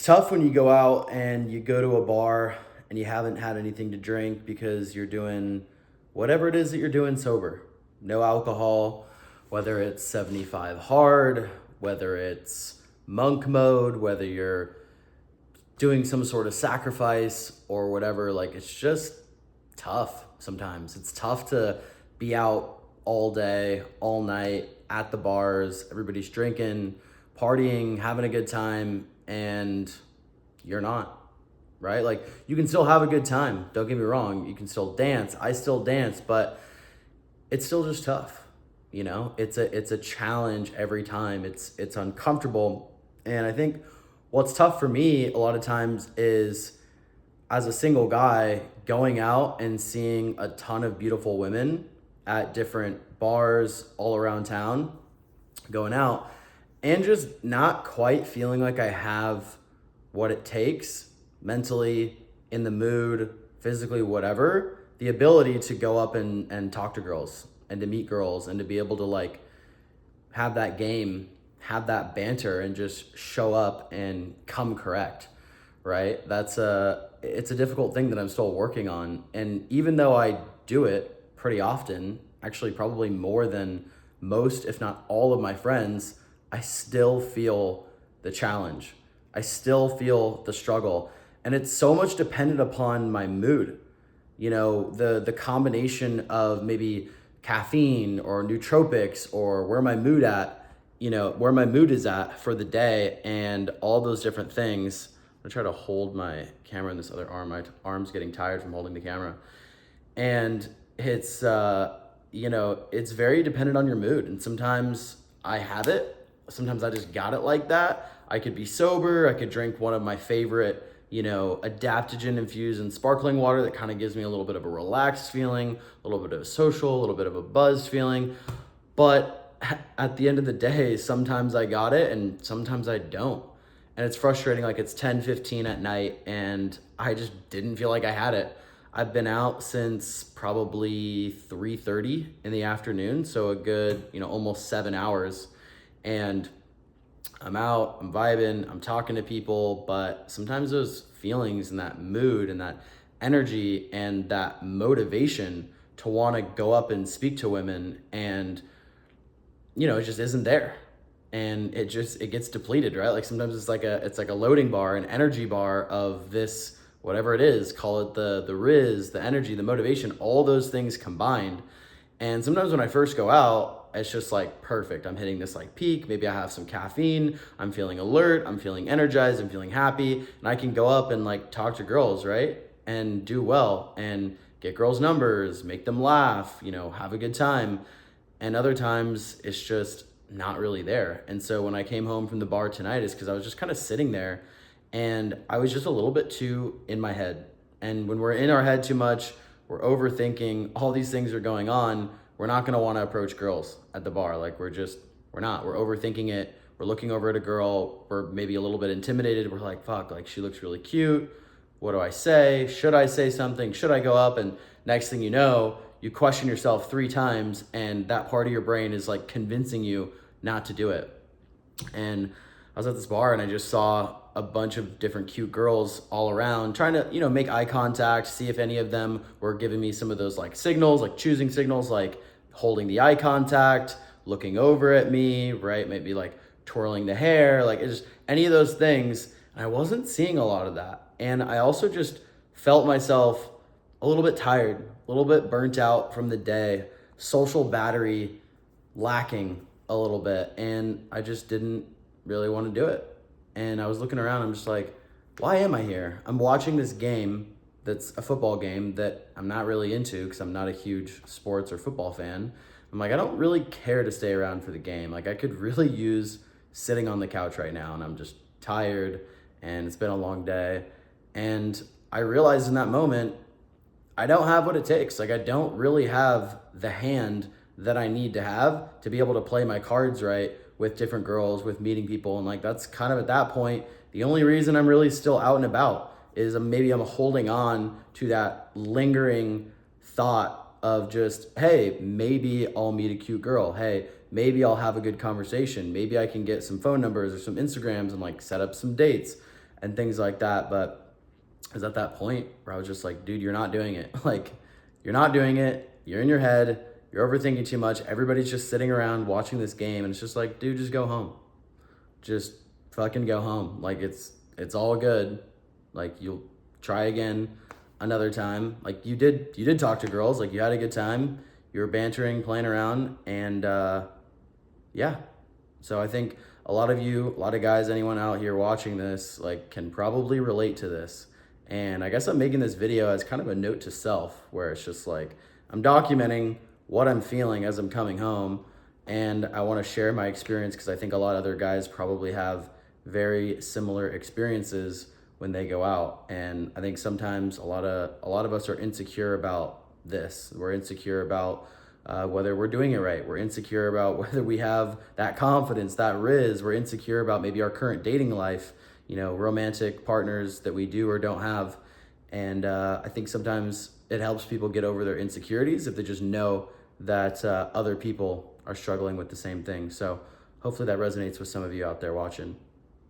It's tough when you go out and you go to a bar and you haven't had anything to drink because you're doing whatever it is that you're doing sober. No alcohol, whether it's 75 hard, whether it's monk mode, whether you're doing some sort of sacrifice or whatever. Like, it's just tough sometimes. It's tough to be out all day, all night at the bars, everybody's drinking, partying, having a good time, and you're not, right? Like, you can still have a good time. Don't get me wrong. You can still dance. I still dance, but it's still just tough. It's a challenge every time. It's uncomfortable. And I think what's tough for me a lot of times is, as a single guy, going out and seeing a ton of beautiful women at different bars all around town, going out and just not quite feeling like I have what it takes mentally, in the mood, physically, whatever, the ability to go up and talk to girls and to meet girls and to be able to, like, have that game, have that banter, and just show up and come correct, right? It's a difficult thing that I'm still working on. And even though I do it pretty often, actually probably more than most, if not all of my friends, I still feel the challenge. I still feel the struggle. And it's so much dependent upon my mood. The combination of maybe caffeine or nootropics or where my mood is at for the day, and all those different things. I'm gonna try to hold my camera in this other arm. My arm's getting tired from holding the camera. And it's very dependent on your mood. And sometimes I have it. Sometimes I just got it like that. I could be sober. I could drink one of my favorite, adaptogen infused and sparkling water that kind of gives me a little bit of a relaxed feeling, a little bit of a social, a little bit of a buzzed feeling. But at the end of the day, sometimes I got it and sometimes I don't. And it's frustrating. Like, it's 10:15 at night and I just didn't feel like I had it. I've been out since probably 3:30 in the afternoon, so a good, almost 7 hours. And I'm out, I'm vibing, I'm talking to people, but sometimes those feelings and that mood and that energy and that motivation to want to go up and speak to women, and it just isn't there. And it gets depleted, right? Like, sometimes it's like a loading bar, an energy bar of this, whatever it is, call it the riz, the energy, the motivation, all those things combined. And sometimes when I first go out, it's just like perfect. I'm hitting this like peak. Maybe I have some caffeine. I'm feeling alert. I'm feeling energized. I'm feeling happy. And I can go up and like talk to girls, right? And do well and get girls' numbers, make them laugh, have a good time. And other times it's just not really there. And so when I came home from the bar tonight, it's because I was just kind of sitting there and I was just a little bit too in my head. And when we're in our head too much, we're overthinking, all these things are going on. We're not going to want to approach girls at the bar. Like, we're not. We're overthinking it. We're looking over at a girl. We're maybe a little bit intimidated. We're like, fuck, like, she looks really cute. What do I say? Should I say something? Should I go up? And next thing you know, you question yourself 3 times, and that part of your brain is like convincing you not to do it. And I was at this bar and I just saw a bunch of different cute girls all around, trying to, make eye contact, see if any of them were giving me some of those like signals, like choosing signals, like holding the eye contact, looking over at me, right? Maybe like twirling the hair, like it's just any of those things. And I wasn't seeing a lot of that. And I also just felt myself a little bit tired, a little bit burnt out from the day, social battery lacking a little bit. And I just didn't really want to do it. And I was looking around, I'm just like, why am I here? I'm watching this game that's a football game that I'm not really into because I'm not a huge sports or football fan. I'm like, I don't really care to stay around for the game. Like, I could really use sitting on the couch right now, and I'm just tired and it's been a long day. And I realized in that moment, I don't have what it takes. Like, I don't really have the hand that I need to have to be able to play my cards right with different girls, with meeting people. And like, that's kind of at that point, the only reason I'm really still out and about is maybe I'm holding on to that lingering thought of just, hey, maybe I'll meet a cute girl. Hey, maybe I'll have a good conversation. Maybe I can get some phone numbers or some Instagrams and like set up some dates. and things like that. But I was at that point where I was just like, dude, you're not doing it. Like, you're not doing it. You're in your head. You're overthinking too much. Everybody's just sitting around watching this game, and it's just like, dude, just go home. Just fucking go home. Like, it's all good. Like, you'll try again another time. Like, you did talk to girls. Like, you had a good time. You were bantering, playing around, and yeah. So I think a lot of guys, anyone out here watching this, like, can probably relate to this. And I guess I'm making this video as kind of a note to self, where it's just like, I'm documenting what I'm feeling as I'm coming home, and I want to share my experience because I think a lot of other guys probably have very similar experiences when they go out. And I think sometimes a lot of us are insecure about this. We're insecure about whether we're doing it right. We're insecure about whether we have that confidence, that riz. We're insecure about maybe our current dating life, romantic partners that we do or don't have. And I think sometimes it helps people get over their insecurities if they just know that other people are struggling with the same thing. So hopefully that resonates with some of you out there watching.